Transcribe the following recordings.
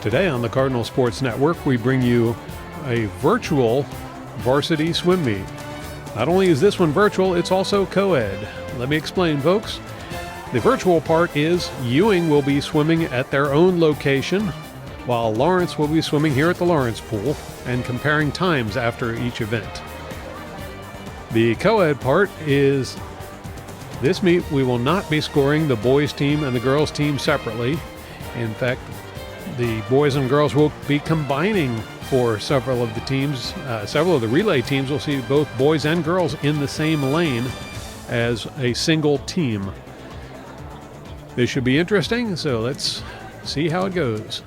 Today on the Cardinal Sports Network, we bring you a virtual varsity swim meet. Not only is this one virtual, it's also co-ed. Let me explain, folks. The virtual part is Ewing will be swimming at their own location, while Lawrence will be swimming here at the Lawrence pool and comparing times after each event. The co-ed part is this meet we will not be scoring the boys team and the girls team separately. In fact, the boys and girls will be combining for several of the teams. Several of the relay teams will see both boys and girls in the same lane as a single team. This should be interesting, so let's see how it goes.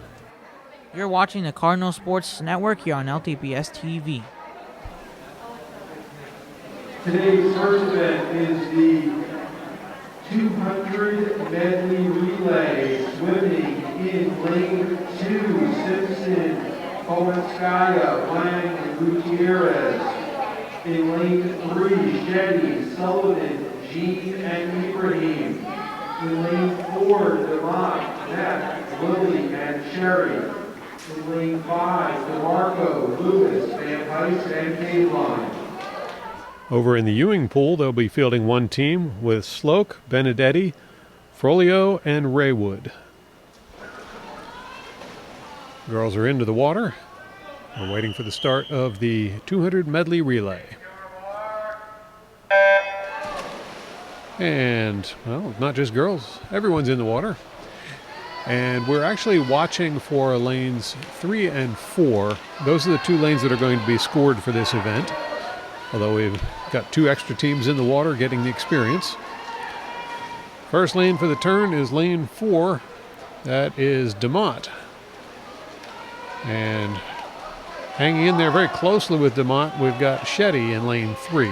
You're watching the Cardinal Sports Network here on LTPS TV. Today's first event is the 200 medley relay swimming in lane 2, Simpson, Komenskaya, Lang, and Gutierrez. In lane 3, Shetty, Sullivan, Jean, and Ibrahim. In lane 4, Demont, Neff, Lily, and Sherry. In lane 5, DeMarco, Lewis, Van Heist, and Kayline. Over in the Ewing pool, they'll be fielding one team with Sloak, Benedetti, Frolio, and Raywood. Girls are into the water. We're waiting for the start of the 200 medley relay. And, well, not just girls. Everyone's in the water. And we're actually watching for lanes 3 and 4. Those are the two lanes that are going to be scored for this event. Although we've got two extra teams in the water getting the experience. First lane for the turn is lane 4. That is DeMont. And hanging in there very closely with DeMont, we've got Shetty in lane 3.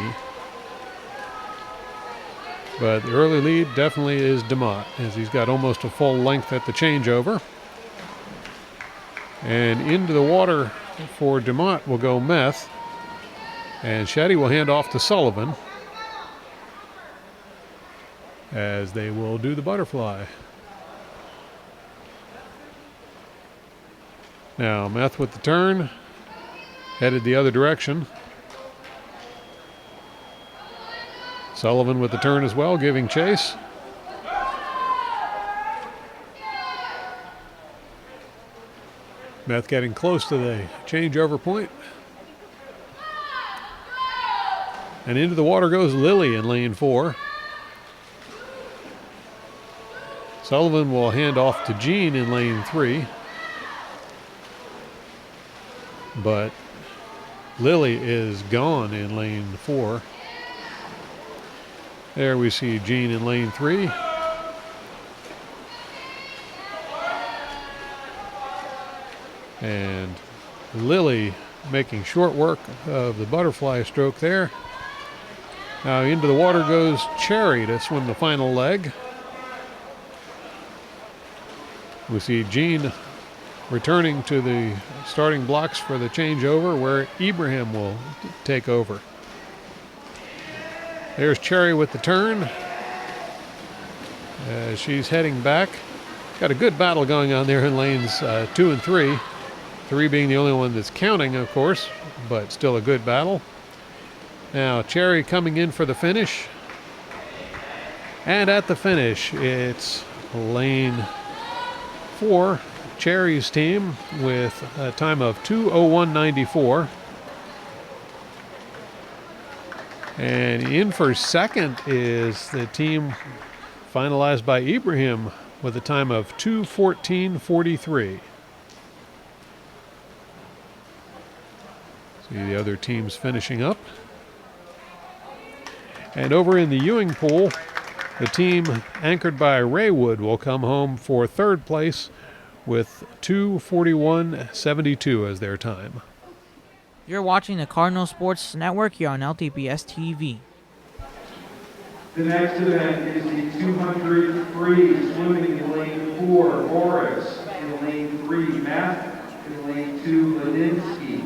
But the early lead definitely is DeMont, as he's got almost a full length at the changeover. And into the water for DeMont will go Meth. And Shetty will hand off to Sullivan as they will do the butterfly. Now Meth with the turn, headed the other direction. Sullivan with the turn as well, giving chase. Meth getting close to the changeover point. And into the water goes Lily in lane 4. Sullivan will hand off to Jean in lane 3. But Lily is gone in lane 4. There we see Jean in lane 3. And Lily making short work of the butterfly stroke there. Now into the water goes Cherry to swim the final leg. We see Jean returning to the starting blocks for the changeover, where Ibrahim will take over. There's Cherry with the turn. She's heading back. Got a good battle going on there in lanes 2 and 3. 3 being the only one that's counting, of course, but still a good battle. Now Cherry coming in for the finish. And at the finish, it's lane 4, Cherry's team, with a time of 2:01.94. And in for second is the team finalized by Ibrahim with a time of 2:14.43. See the other teams finishing up. And over in the Ewing pool, the team anchored by Raywood will come home for third place with 2:41.72 as their time. You're watching the Cardinal Sports Network here on LTPS TV. The next event is the 200 free swimming in lane 4, Morris. In lane 3, Matt. In lane 2, Ladinsky.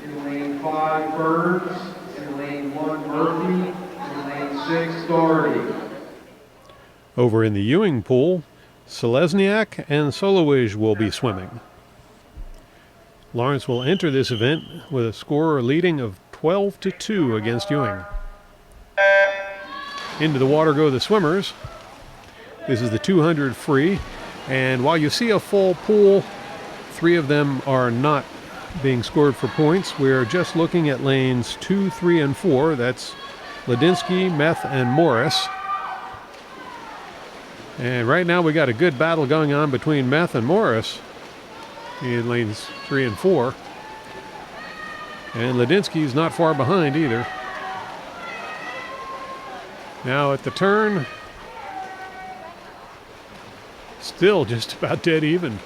In lane 5, Burns. In lane 1, Murphy. In lane 6, Doherty. Over in the Ewing pool, Selesniak and Solowij will be swimming. Lawrence will enter this event with a score leading of 12-2 against Ewing. Into the water go the swimmers. This is the 200 free, and while you see a full pool, 3 of them are not being scored for points. We're just looking at lanes 2, 3, and 4. That's Ladinsky, Meth, and Morris. And right now we got a good battle going on between Meth and Morris in lanes 3 and 4. And Ladinsky's not far behind either. Now at the turn, still just about dead even.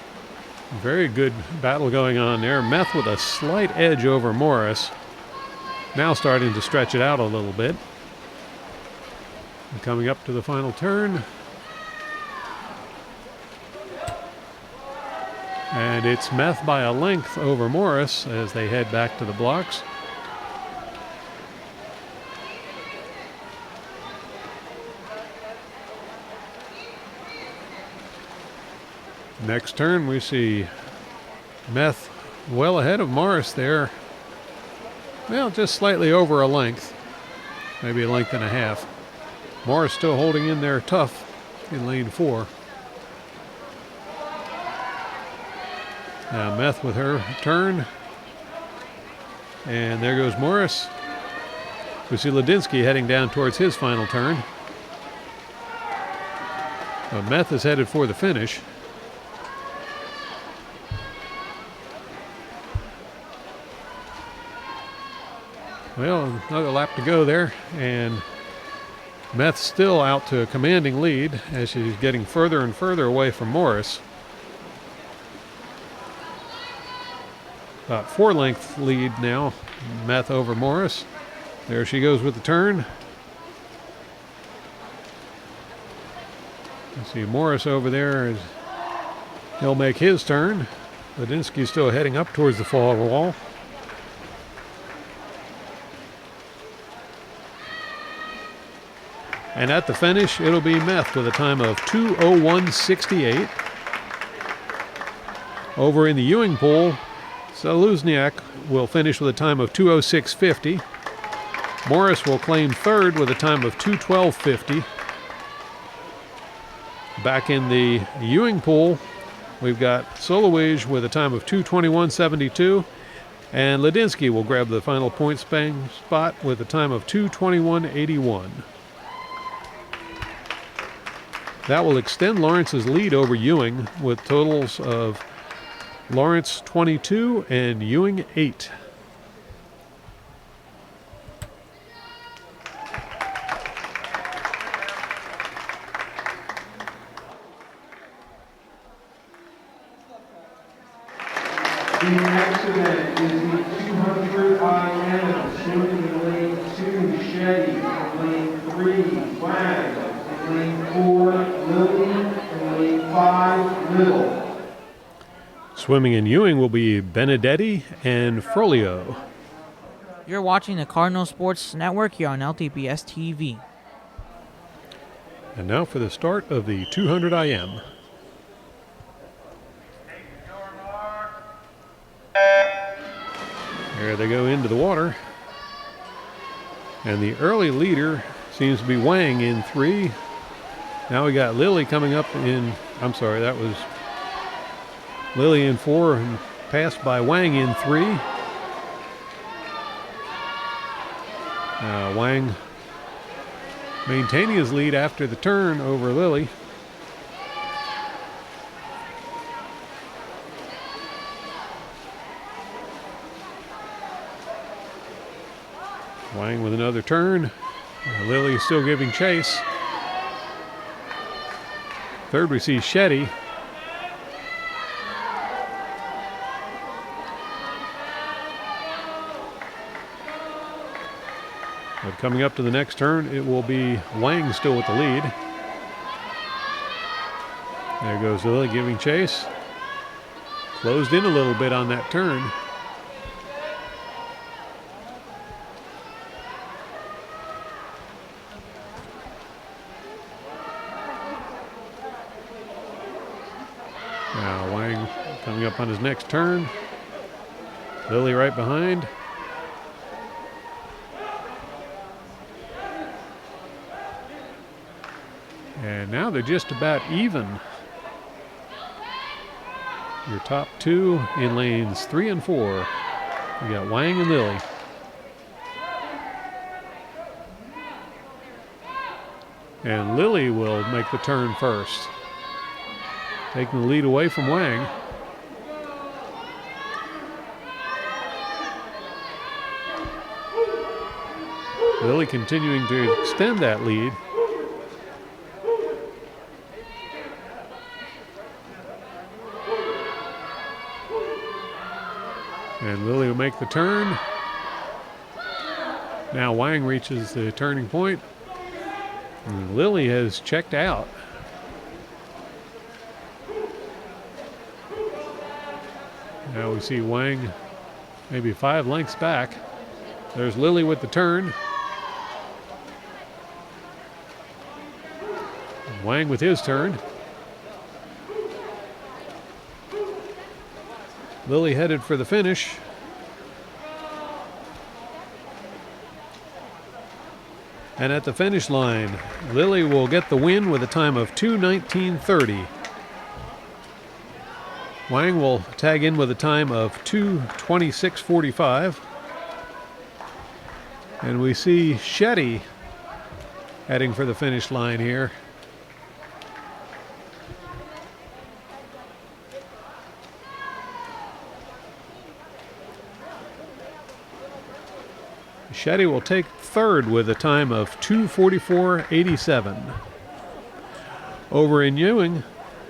Very good battle going on there. Meth with a slight edge over Morris. Now starting to stretch it out a little bit. And coming up to the final turn. And it's Meth by a length over Morris as they head back to the blocks. Next turn we see Meth well ahead of Morris there. Well, just slightly over a length. Maybe a length and a half. Morris still holding in there tough in lane 4. Now Meth with her turn. And there goes Morris. We see Ladinsky heading down towards his final turn. Meth is headed for the finish. Well, another lap to go there, and Meth's still out to a commanding lead as she's getting further and further away from Morris. About 4-length lead now, Meth over Morris. There she goes with the turn. You see Morris over there as he'll make his turn. Ladinsky's still heading up towards the fall wall. And at the finish, it'll be Meth with a time of 2:01.68. Over in the Ewing pool, Zaluzniak will finish with a time of 2:06.50. Morris will claim third with a time of 2:12.50. Back in the Ewing pool, we've got Solowij with a time of 2:21.72. And Ladinsky will grab the final point spot with a time of 2:21.81. That will extend Lawrence's lead over Ewing with totals of Lawrence 22 and Ewing 8. The next event is the 200 IM, swimming in lane 2, Shetty, lane 3, Wang, lane 4, Lilly, and lane 5, Little. Swimming in Ewing will be Benedetti and Frolio. You're watching the Cardinal Sports Network here on LTPS TV. And now for the start of the 200 IM. There they go into the water. And the early leader seems to be Wang in 3. Now we got Lilly coming up in, I'm sorry, that was Lilly in 4 and passed by Wang in 3. Wang maintaining his lead after the turn over Lilly. Wang with another turn. Lilly still giving chase. Third we see Shetty. But coming up to the next turn, it will be Wang still with the lead. There goes Lilly giving chase. Closed in a little bit on that turn. Now Wang coming up on his next turn. Lily right behind. And now they're just about even. Your top two in lanes 3 and 4. We got Wang and Lily. And Lily will make the turn first, taking the lead away from Wang. Lily continuing to extend that lead. And Lily will make the turn. Now Wang reaches the turning point. And Lily has checked out. Now we see Wang maybe 5 lengths back. There's Lily with the turn. Wang with his turn. Lily headed for the finish. And at the finish line, Lily will get the win with a time of 2:19:30. Wang will tag in with a time of 2:26:45. And we see Shetty heading for the finish line here. Shetty will take third with a time of 2:44:87. Over in Ewing,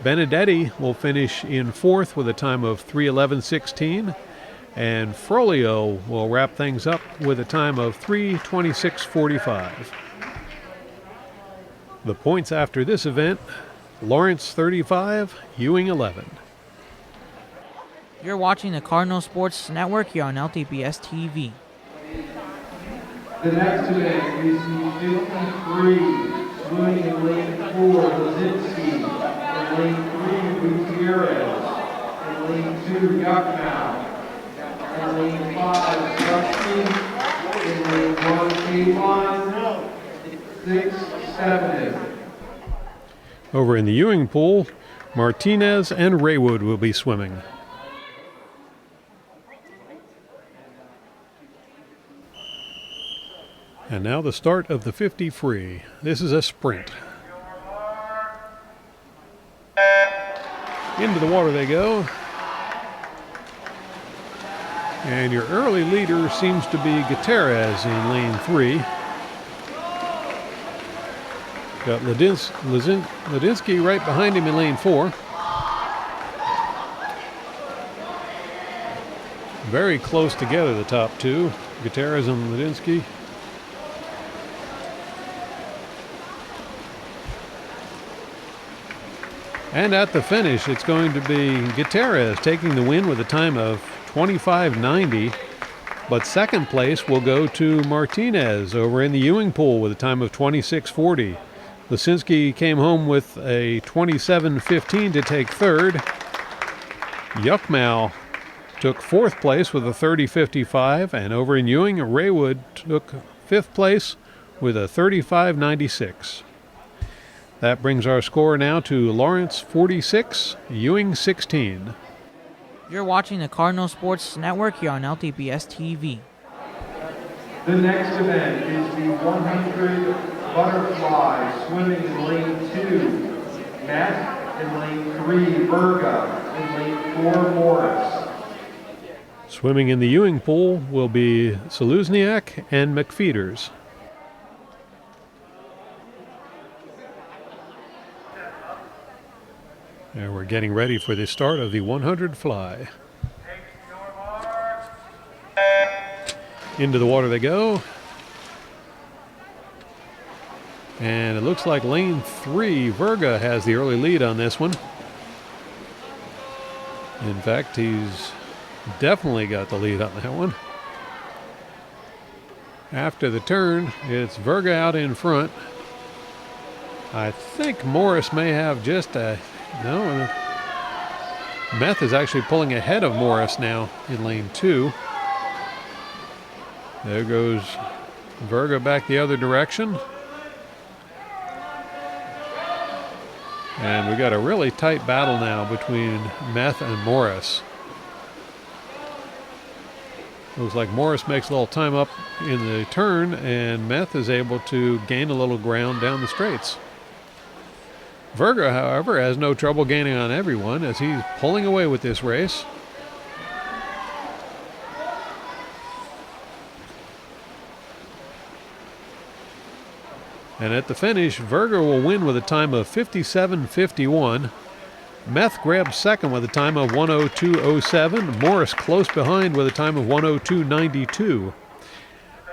Benedetti will finish in fourth with a time of 3:11:16, and Frolio will wrap things up with a time of 3:26:45. The points after this event: Lawrence 35, Ewing 11. You're watching the Cardinal Sports Network here on LTPS TV. The next event is the 53 swimming in lane 4, Lazinski, in lane 3, Gutierrez, in lane 2, Yuckmouth, in lane 5, Dusty, in lane 1, K1, 6, 7. Over in the Ewing pool, Martinez and Raywood will be swimming. And now the start of the 50 free. This is a sprint. Into the water they go. And your early leader seems to be Gutierrez in lane 3. Got Ladinsky right behind him in lane 4. Very close together, the top two, Gutierrez and Ladinsky. And at the finish, it's going to be Gutierrez taking the win with a time of 25:90. But second place will go to Martinez over in the Ewing pool with a time of 26:40. Lisinski came home with a 27:15 to take third. Yuckmouth took fourth place with a 30:55. And over in Ewing, Raywood took fifth place with a 35:96. That brings our score now to Lawrence 46, Ewing 16. You're watching the Cardinal Sports Network here on LTPS TV. The next event is the 100 butterfly swimming in lane 2, Matt in lane 3, Berga in lane 4, Morris. Swimming in the Ewing pool will be Saluzniak and McFeeters. And we're getting ready for the start of the 100 fly. Into the water they go. And it looks like lane 3, Verga, has the early lead on this one. In fact, he's definitely got the lead on that one. After the turn, it's Verga out in front. I think Morris may have just a... No, Meth is actually pulling ahead of Morris now in lane 2. There goes Verga back the other direction. And we got a really tight battle now between Meth and Morris. Looks like Morris makes a little time up in the turn, and Meth is able to gain a little ground down the straights. Verga, however, has no trouble gaining on everyone as he's pulling away with this race. And at the finish, Verga will win with a time of 57:51. Meth grabs second with a time of 1:02:07. Morris close behind with a time of 1:02:92.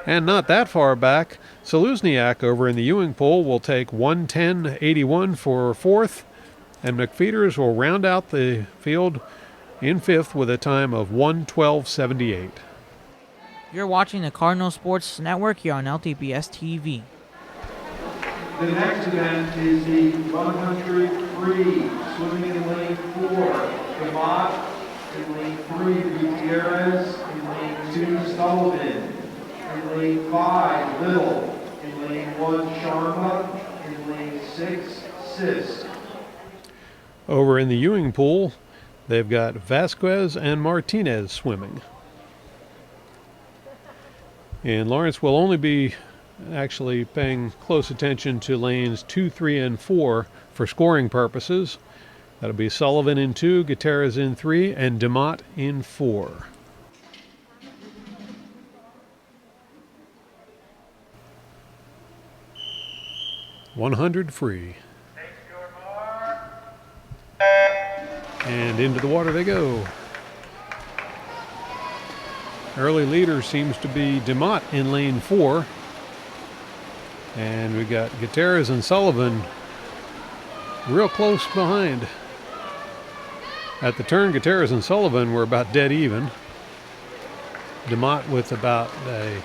And not that far back, Seluzniak over in the Ewing pool will take 1:10:81 for fourth, and McFeeters will round out the field in fifth with a time of 1:12:78. You're watching the Cardinal Sports Network here on LTBS TV. The next event is the 100 free, swimming in lane 4, Gamat, in lane 3, Gutierrez, in lane 2, Sullivan, in lane 5, Little, in lane 1, Sharma, in lane 6, Sisk. Over in the Ewing pool, they've got Vasquez and Martinez swimming. And Lawrence will only be actually paying close attention to lanes 2, 3, and 4 for scoring purposes. That'll be Sullivan in 2, Gutierrez in 3, and DeMott in 4. $100 free. And into the water they go. Early leader seems to be DeMott in lane 4. And we got Gutierrez and Sullivan real close behind. At the turn, Gutierrez and Sullivan were about dead even. DeMott with about a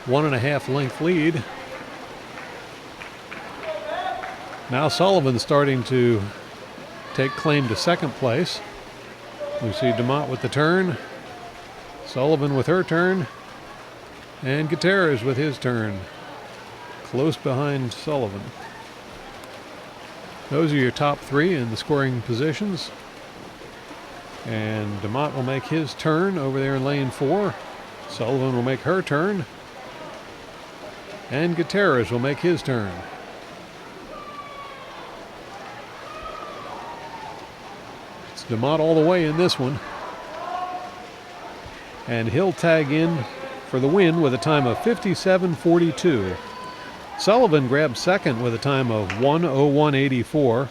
1.5 length lead. Now Sullivan's starting to take claim to second place. We see DeMott with the turn, Sullivan with her turn, and Gutierrez with his turn. Close behind Sullivan. Those are your top 3 in the scoring positions. And DeMott will make his turn over there in lane 4. Sullivan will make her turn. And Gutierrez will make his turn. It's DeMott all the way in this one. And he'll tag in for the win with a time of 57:42. Sullivan grabs second with a time of 1:01:84.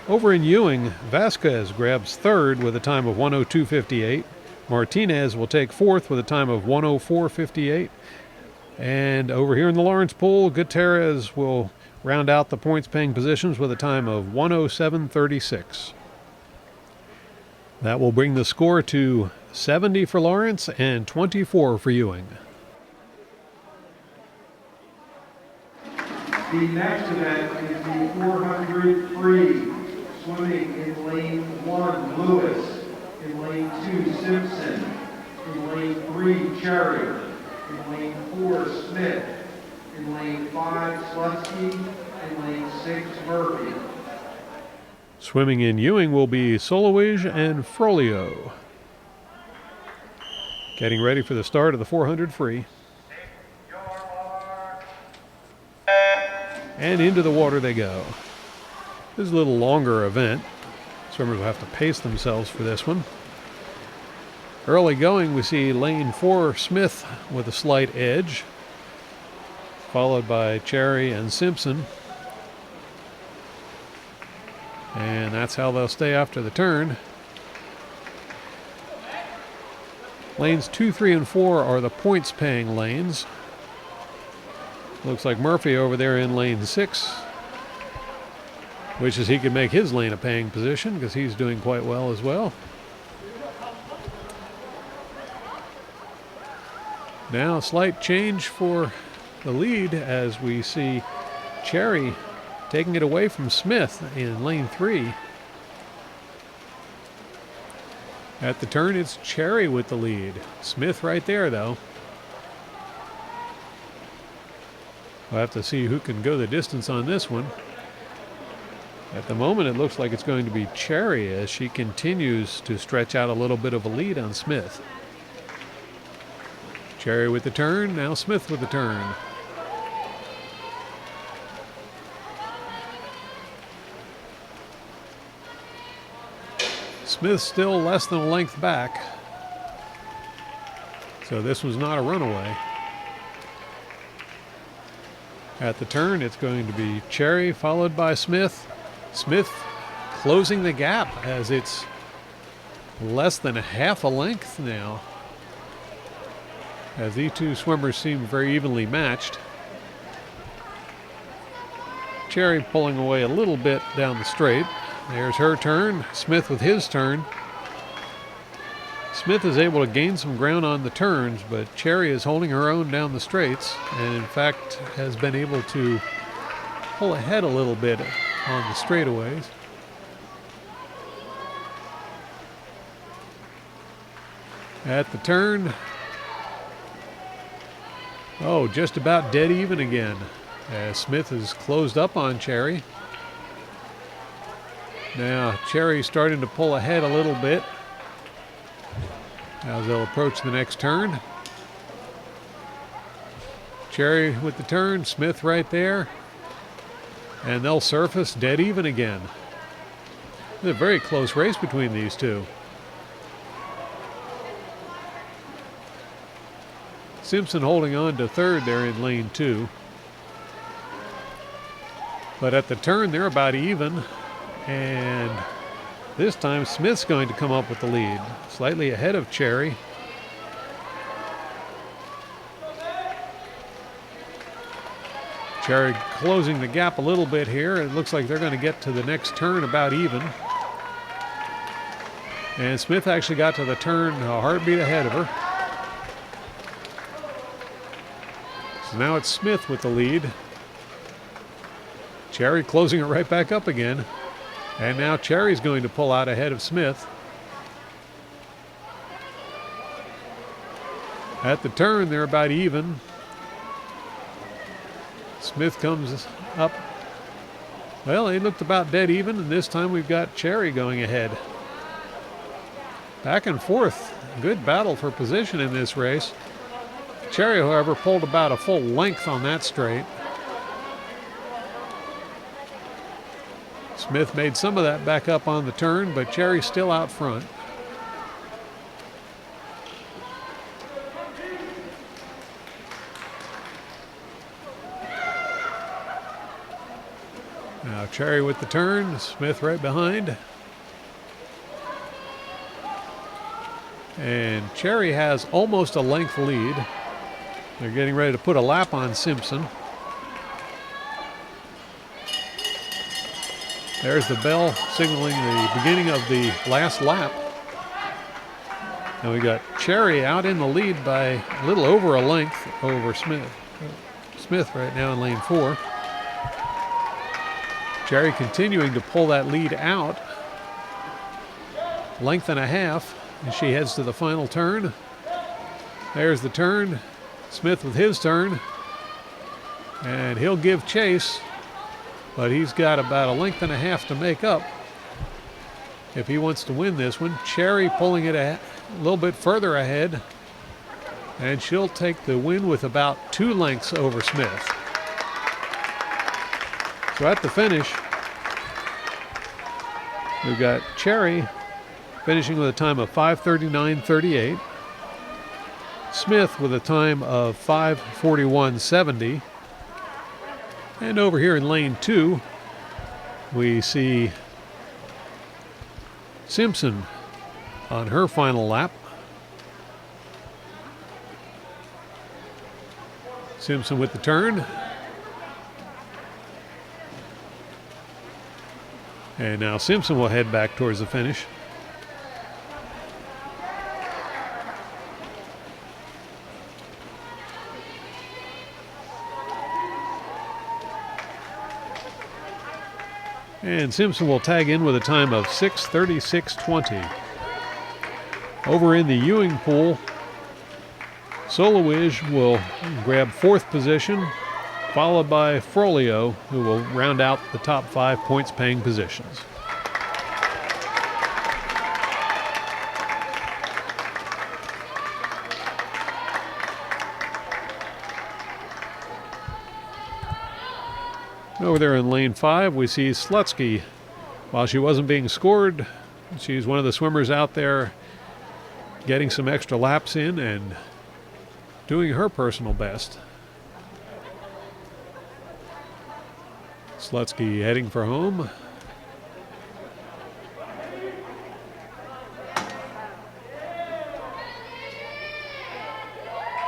Over in Ewing, Vasquez grabs third with a time of 1:02:58. Martinez will take fourth with a time of 1:04:58. And over here in the Lawrence pool, Gutierrez will round out the points-paying positions with a time of 1:07:36. That will bring the score to 70 for Lawrence and 24 for Ewing. The next event is the 400 free, swimming in lane 1, Lewis, in lane 2, Simpson, in lane 3, Cherry, in lane 4, Smith, in lane 5, Slutsky, in lane 6, Murphy. Swimming in Ewing will be Solowij and Frolio. Getting ready for the start of the 400 free. And into the water they go. This is a little longer event. Swimmers will have to pace themselves for this one. Early going, we see lane 4, Smith with a slight edge, followed by Cherry and Simpson. And that's how they'll stay after the turn. Lanes 2, 3, and 4 are the points-paying lanes. Looks like Murphy over there in lane 6, wishes he could make his lane a paying position because he's doing quite well as well. Now a slight change for the lead as we see Cherry taking it away from Smith in lane 3. At the turn, it's Cherry with the lead. Smith right there, though. We'll have to see who can go the distance on this one. At the moment, it looks like it's going to be Cherry as she continues to stretch out a little bit of a lead on Smith. Cherry with the turn, now Smith with the turn. Smith still less than a length back. So this was not a runaway. At the turn, it's going to be Cherry followed by Smith. Smith closing the gap as it's less than a half a length now, as these two swimmers seem very evenly matched. Cherry pulling away a little bit down the straight. There's her turn. Smith with his turn. Smith is able to gain some ground on the turns, but Cherry is holding her own down the straights and in fact has been able to pull ahead a little bit on the straightaways. At the turn, oh, just about dead even again as Smith has closed up on Cherry. Now Cherry starting to pull ahead a little bit as they'll approach the next turn. Cherry with the turn, Smith right there, and they'll surface dead even again. It's a very close race between these two. Simpson holding on to third there in lane 2. But at the turn, they're about even. And this time, Smith's going to come up with the lead, slightly ahead of Cherry. Cherry closing the gap a little bit here. It looks like they're going to get to the next turn about even. And Smith actually got to the turn a heartbeat ahead of her. So now it's Smith with the lead. Cherry closing it right back up again. And now Cherry's going to pull out ahead of Smith. At the turn, they're about even. Smith comes up. Well, they looked about dead even, and this time we've got Cherry going ahead. Back and forth. Good battle for position in this race. Cherry, however, pulled about a full length on that straight. Smith made some of that back up on the turn, but Cherry's still out front. Now Cherry with the turn, Smith right behind. And Cherry has almost a length lead. They're getting ready to put a lap on Simpson. There's the bell signaling the beginning of the last lap. And we got Cherry out in the lead by a little over a length over Smith. Smith right now in lane 4. Cherry continuing to pull that lead out. Length and a half as she heads to the final turn. There's the turn. Smith with his turn. And he'll give chase. But he's got about a length and a half to make up if he wants to win this one. Cherry pulling it a little bit further ahead, and she'll take the win with about 2 lengths over Smith. So at the finish, we've got Cherry finishing with a time of 5:39.38, Smith with a time of 5:41.70. And over here in lane 2, we see Simpson on her final lap. Simpson with the turn. And now Simpson will head back towards the finish. And Simpson will tag in with a time of 6:36.20. Over in the Ewing pool, Solowij will grab 4th position, followed by Frolio, who will round out the top 5 points-paying positions. Over there in lane 5, we see Slutsky. While she wasn't being scored, she's one of the swimmers out there getting some extra laps in and doing her personal best. Slutsky heading for home.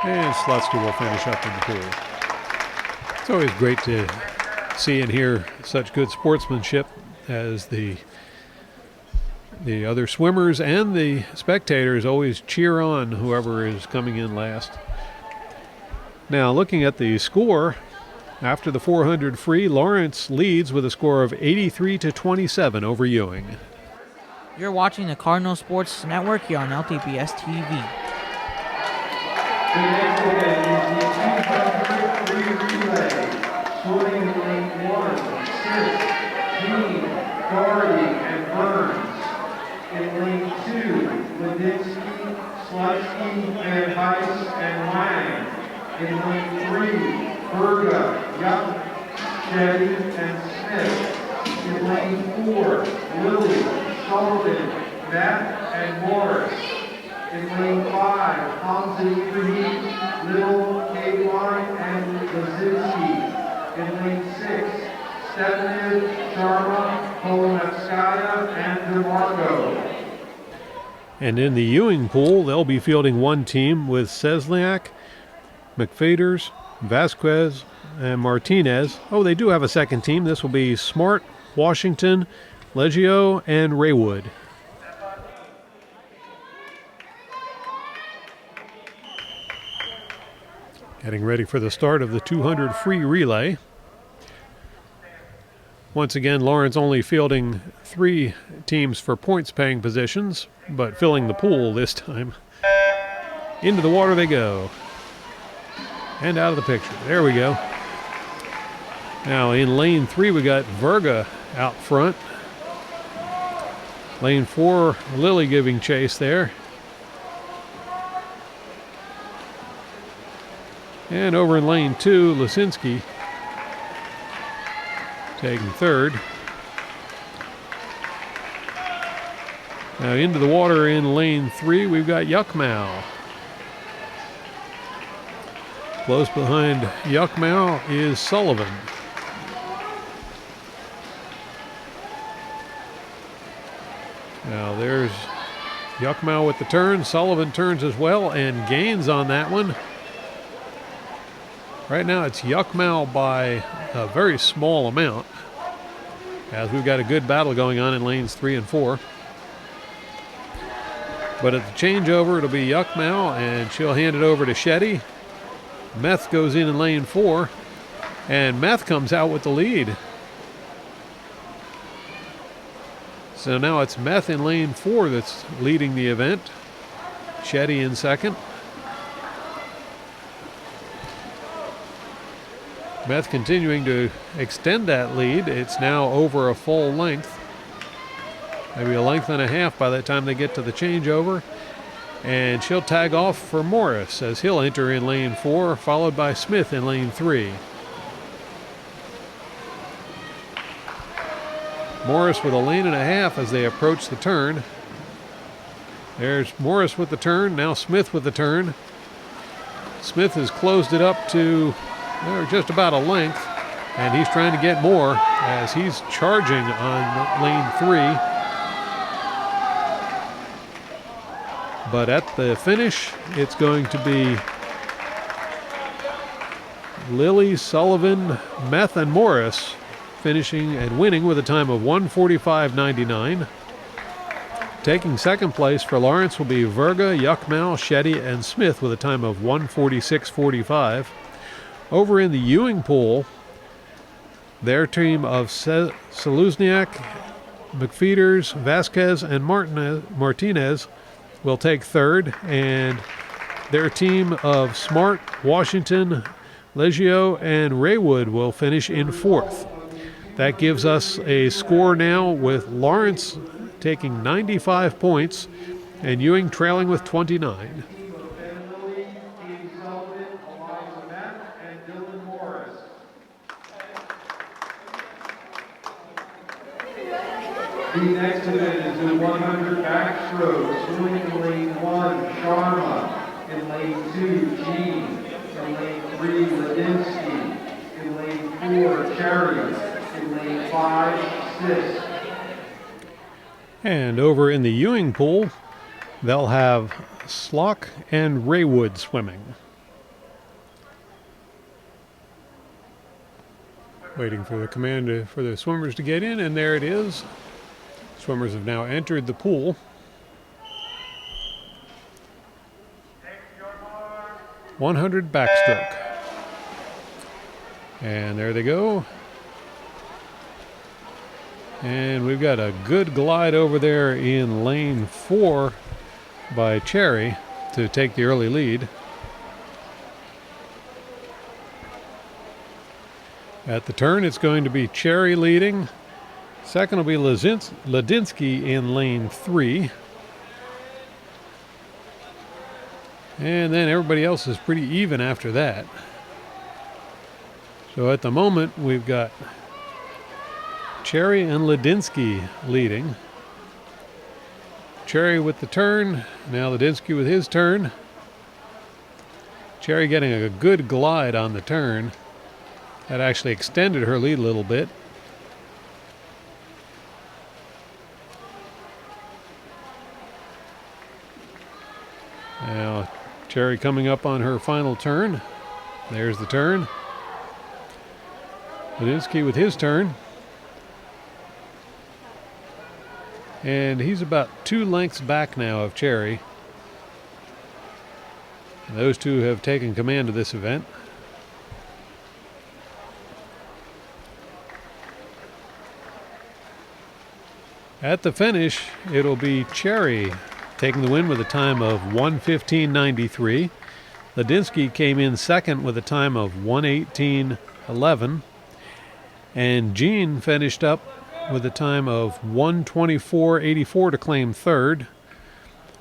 And Slutsky will finish up in the pool. It's always great to see and hear such good sportsmanship as the other swimmers and the spectators always cheer on whoever is coming in last. Now, looking at the score, after the 400 free, Lawrence leads with a score of 83-27 over Ewing. You're watching the Cardinal Sports Network here on LTPS TV. The next event is the 200 free relay. Swimming in lane 1, Sis, Dean, Doherty, and Burns. In lane 2, Ladinsky, Slutsky, Van Heiss, and Lang. In lane 3, Berga, Young, Shetty, and Smith. In lane 4, Lilly, Sullivan, Matt, and Morris. In lane 5, Hamza Ibrahim, Little, Capeline, and Lazinski. In lane 6, Stepanev, Sharma, Polonetskaya, and DeMarco. And in the Ewing pool, they'll be fielding one team with Cesliak, McFaders, Vasquez, and Martinez. Oh, they do have a second team. This will be Smart, Washington, Leggio, and Raywood. Getting ready for the start of the 200 free relay. Once again, Lawrence only fielding 3 teams for points-paying positions, but filling the pool this time. Into the water they go. And out of the picture. There we go. Now in lane 3, we got Verga out front. Lane 4, Lilly giving chase there. And over in lane 2, Lasinski taking third. Now into the water in lane 3, we've got Yuckmau. Close behind Yuckmau is Sullivan. Now there's Yuckmau with the turn. Sullivan turns as well and gains on that one. Right now it's Yuckmau by a very small amount, as we've got a good battle going on in lanes 3 and 4. But at the changeover, it'll be Yuckmau, and she'll hand it over to Shetty. Meth goes in lane 4, and Meth comes out with the lead. So now it's Meth in lane 4 that's leading the event. Shetty in second. Meth continuing to extend that lead. It's now over a full length. Maybe a length and a half by the time they get to the changeover. And she'll tag off for Morris as he'll enter in lane 4, followed by Smith in lane 3. Morris with a lane and a half as they approach the turn. There's Morris with the turn, now Smith with the turn. Smith has closed it up to just about a length, and he's trying to get more as he's charging on lane 3. But at the finish, it's going to be Lilly, Sullivan, Meth, and Morris finishing and winning with a time of 1:45.99. Taking second place for Lawrence will be Verga, Yuckmau, Shetty, and Smith with a time of 1:46.45. Over in the Ewing pool, their team of Seluzniak, McFeeders, Vasquez, and Martinez will take third, and their team of Smart, Washington, Leggio and Raywood will finish in fourth. That gives us a score now with Lawrence taking 95 points and Ewing trailing with 29. The next event is the 100 backstroke, swimming in lane 1, Sharma, in lane 2, Jean, in lane 3, Ladinsky, in lane 4, Cherry, in lane 5, Sis. And over in the Ewing pool, they'll have Slock and Raywood swimming. Waiting for the command for the swimmers to get in, and there it is. Swimmers have now entered the pool. .100 backstroke. And there they go. And we've got a good glide over there in lane 4 by Cherry to take the early lead. At the turn, it's going to be Cherry leading. Second will be Ladinsky in lane 3. And then everybody else is pretty even after that. So at the moment, we've got Cherry and Ladinsky leading. Cherry with the turn. Now Ladinsky with his turn. Cherry getting a good glide on the turn. That actually extended her lead a little bit. Now, Cherry coming up on her final turn. There's the turn. Ladinsky with his turn. And he's about 2 lengths back now of Cherry. And those two have taken command of this event. At the finish, it'll be Cherry taking the win with a time of 1:15.93. Ladinsky came in second with a time of 1:18.11. And Jean finished up with a time of 1:24.84 to claim third.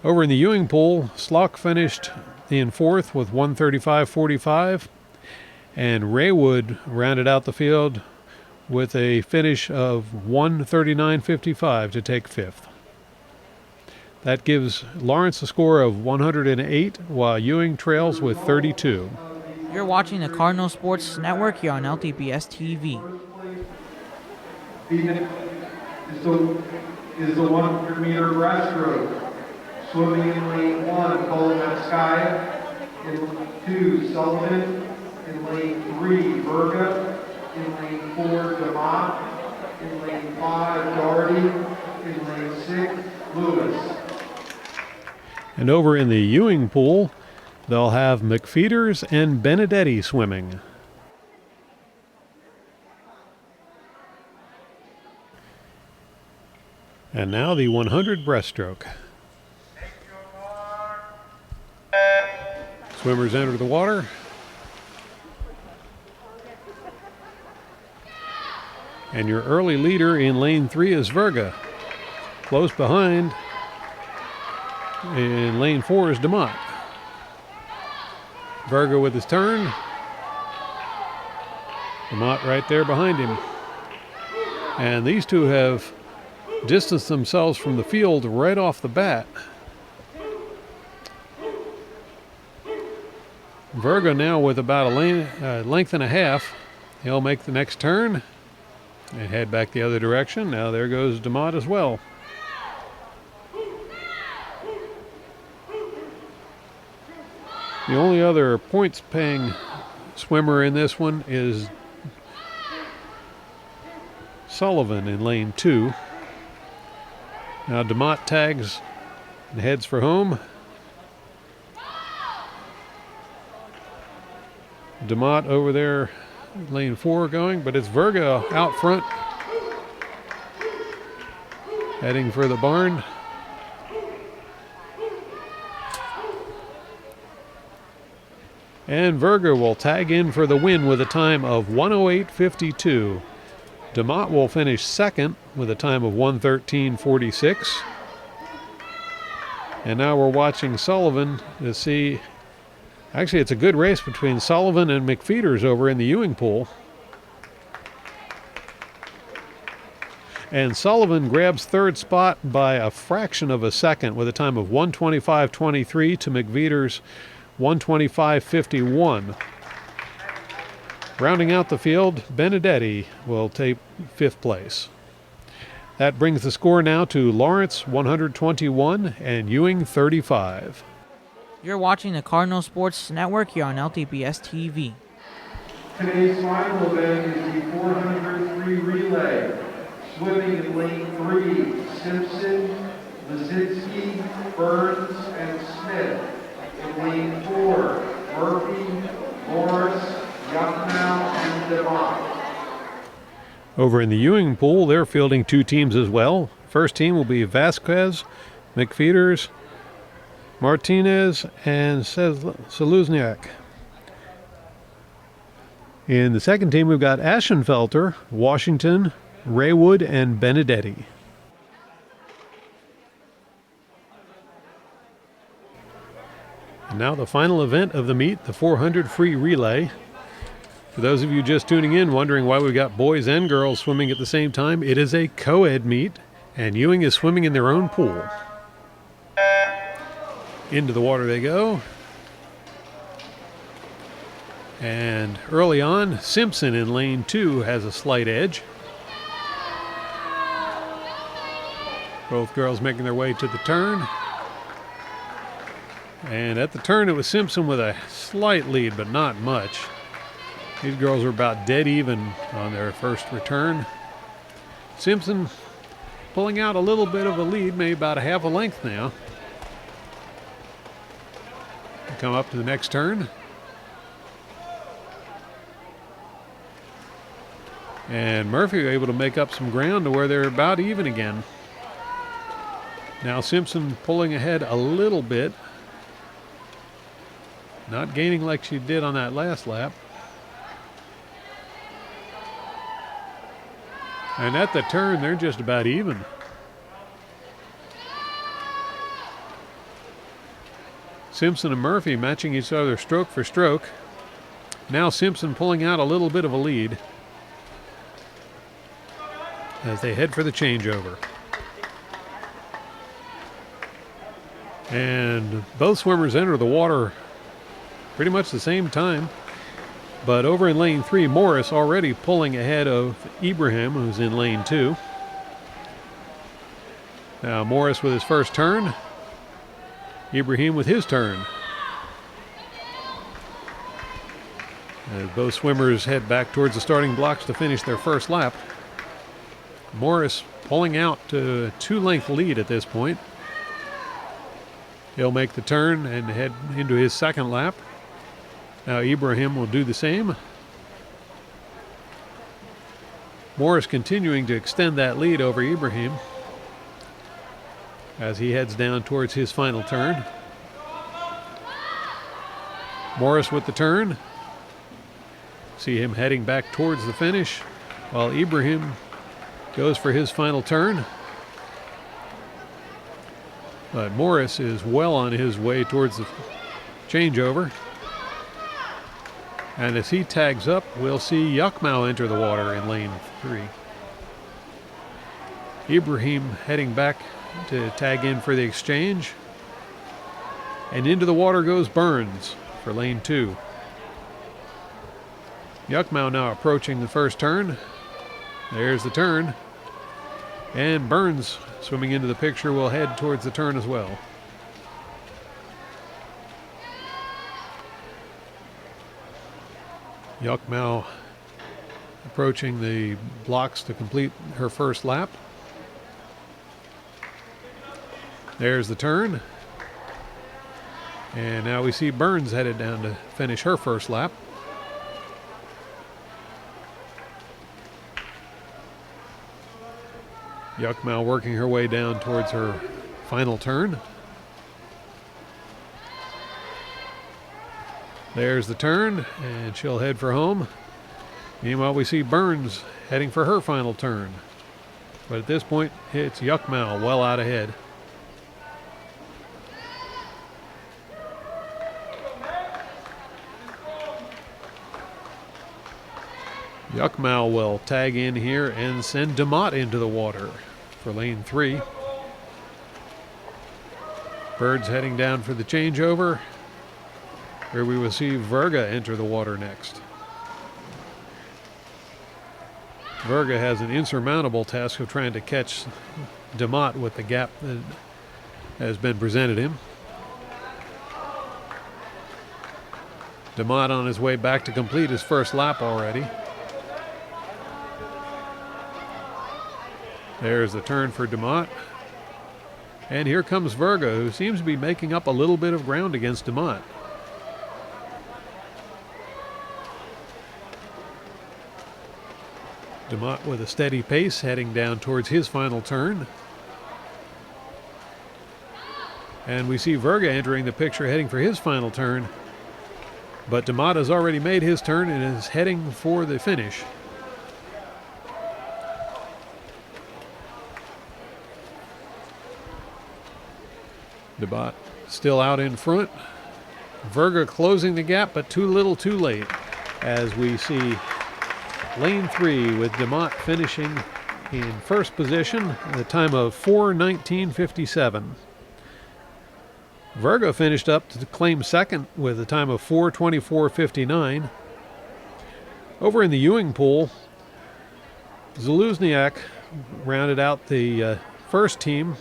Over in the Ewing pool, Slock finished in fourth with 1:35.45. And Raywood rounded out the field with a finish of 1:39.55 to take fifth. That gives Lawrence a score of 108, while Ewing trails with 32. You're watching the Cardinal Sports Network here on LTPS TV. Is the 100-meter breaststroke. Swimming in lane 1, Kolometskaya. In lane 2, Sullivan. In lane 3, Verga. In lane 4, Demott. In lane 5, Doherty. In lane 6, Lewis. And over in the Ewing pool, they'll have McFeeters and Benedetti swimming. And now the 100 breaststroke. Swimmers enter the water. And your early leader in lane 3 is Verga. Close behind in lane 4 is Demott. Verga with his turn. Demott right there behind him. And these two have distanced themselves from the field right off the bat. Verga now with about a length and a half. He'll make the next turn and head back the other direction. Now there goes Demott as well. The only other points-paying swimmer in this one is Sullivan in lane 2. Now Demott tags and heads for home. Demott over there, lane 4 going, but it's Verga out front, heading for the barn. And Verga will tag in for the win with a time of 1:08.52. DeMott will finish second with a time of 1:13.46. And now we're watching Sullivan to see. Actually, it's a good race between Sullivan and McFeeters over in the Ewing pool. And Sullivan grabs third spot by a fraction of a second with a time of 1:25.23 to McFeeters' 1:25.51. Rounding out the field, Benedetti will take fifth place. That brings the score now to Lawrence 121 and Ewing 35. You're watching the Cardinal Sports Network here on LTPS TV. Today's final event is the 400 free relay. Swimming in lane 3, Simpson, Lazinski, Burns, and Smith. In lane 4, Murphy, Morris, Yucknow, and DeMott. Over in the Ewing pool, they're fielding two teams as well. First team will be Vasquez, McFeeters, Martinez, and Seluzniak. In the second team, we've got Ashenfelter, Washington, Raywood, and Benedetti. And now the final event of the meet, the 400 free relay. For those of you just tuning in, wondering why we've got boys and girls swimming at the same time, it is a co-ed meet, and Ewing is swimming in their own pool. Into the water they go. And early on, Simpson in lane 2 has a slight edge. Both girls making their way to the turn. And at the turn, it was Simpson with a slight lead, but not much. These girls are about dead even on their first return. Simpson pulling out a little bit of a lead, maybe about a half a length now. Come up to the next turn. And Murphy able to make up some ground to where they're about even again. Now Simpson pulling ahead a little bit. Not gaining like she did on that last lap. And at the turn, they're just about even. Simpson and Murphy matching each other stroke for stroke. Now Simpson pulling out a little bit of a lead as they head for the changeover. And both swimmers enter the water pretty much the same time. But over in lane 3, Morris already pulling ahead of Ibrahim, who's in lane 2. Now Morris with his first turn. Ibrahim with his turn. As both swimmers head back towards the starting blocks to finish their first lap. Morris pulling out to a 2-length lead at this point. He'll make the turn and head into his second lap. Now Ibrahim will do the same. Morris continuing to extend that lead over Ibrahim as he heads down towards his final turn. Morris with the turn. See him heading back towards the finish while Ibrahim goes for his final turn. But Morris is well on his way towards the changeover. And as he tags up, we'll see Yuckmow enter the water in lane 3. Ibrahim heading back to tag in for the exchange. And into the water goes Burns for lane 2. Yuckmow now approaching the first turn. There's the turn. And Burns swimming into the picture will head towards the turn as well. Yuckmow approaching the blocks to complete her first lap. There's the turn. And now we see Burns headed down to finish her first lap. Yuckmow working her way down towards her final turn. There's the turn, and she'll head for home. Meanwhile, we see Burns heading for her final turn. But at this point, it's Yuckmouth well out ahead. Yuckmouth will tag in here and send DeMott into the water for lane 3. Birds heading down for the changeover, where we will see Verga enter the water next. Verga has an insurmountable task of trying to catch DeMott with the gap that has been presented him. DeMott on his way back to complete his first lap already. There's the turn for DeMott. And here comes Verga, who seems to be making up a little bit of ground against DeMott. DeMott with a steady pace heading down towards his final turn. And we see Verga entering the picture heading for his final turn. But DeMott has already made his turn and is heading for the finish. DeMott still out in front. Verga closing the gap, but too little too late, as we see lane 3 with DeMott finishing in first position at a time of 4:19.57. Verga finished up to claim second with a time of 4:24.59. Over in the Ewing pool, Zaluzniak rounded out the first team,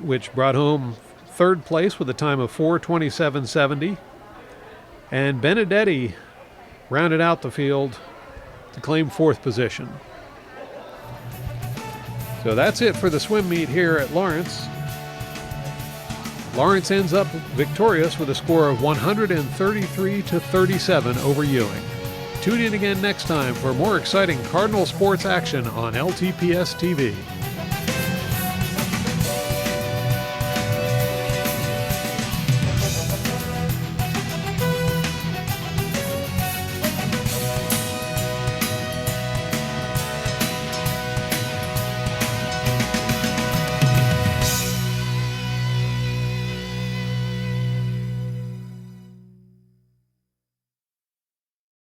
which brought home third place with a time of 4:27.70. And Benedetti rounded out the field to claim fourth position. So that's it for the swim meet here at Lawrence. Lawrence ends up victorious with a score of 133-37 over Ewing. Tune in again next time for more exciting Cardinal sports action on LTPS TV.